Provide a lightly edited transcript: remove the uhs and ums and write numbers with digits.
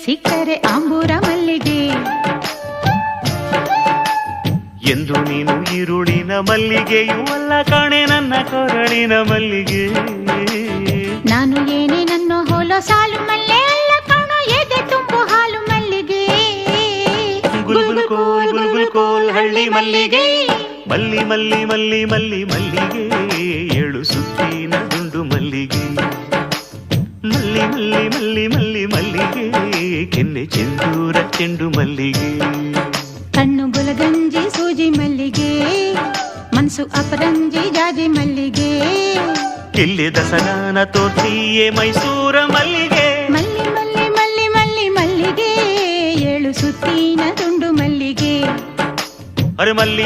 ಸಿಕ್ಕರೆ ಆಂಬೂರ ಮಲ್ಲಿಗೆ. ಎಂದು ನೀನು ಈರುಳಿನ ಮಲ್ಲಿಗೆಯೂ ಅಲ್ಲ ಕಾಣೆ ನನ್ನ ಕೊರಳಿನ ಮಲ್ಲಿಗೆ. ನಾನು ಏನೇ ನನ್ನ ಹೋಲೋ ಸಾಲು ಮಲ್ಲೆ ಅಲ್ಲ ಕಾಣೋ ಎದೆ ತುಂಬು ಹಾಲು ಮಲ್ಲಿಗೆ. ಗುಲ್ಗುಲ್ ಕೋಲ್ ಗುಲ್ಗುಲ್ ಕೋಲ್ ಹಳ್ಳಿ ಮಲ್ಲಿಗೆ. ಮಲ್ಲಿ ಮಲ್ಲಿ ಮಲ್ಲಿ ಮಲ್ಲಿ ಮಲ್ಲಿಗೆ, ಏಳು ಸುತ್ತಿನ ದುಂಡು ಮಲ್ಲಿಗೆ. ಮಲ್ಲಿ ಮಲ್ಲಿ ಮಲ್ಲಿ ಮಲ್ಲಿ ಮಲ್ಲಿಗೆ, ಕೆನ್ನೆ ಚೆಂದೂರ ಚೆಂಡು ಮಲ್ಲಿಗೆ. ಕಣ್ಣು ಗುಲಗಂಜಿ ಸೂಜಿ ಮಲ್ಲಿಗೆ, ಮನ್ಸು ಅಪರಂಜಿ ಜಾಜಿ ಮಲ್ಲಿಗೆ. ಇಲ್ಲಿ ದಸರಾನ ತೋರ್ತಿಯೇ ಮೈಸೂರ ಮಲ್ಲಿಗೆ. ಮಲ್ಲಿ ಮಲ್ಲಿ ಮಲ್ಲಿ ಮಲ್ಲಿ ಮಲ್ಲಿಗೆ, ಏಳು ಸುತ್ತಿನ ದುಂಡು ಮಲ್ಲಿಗೆ. ಅರೆ ಮಲ್ಲಿ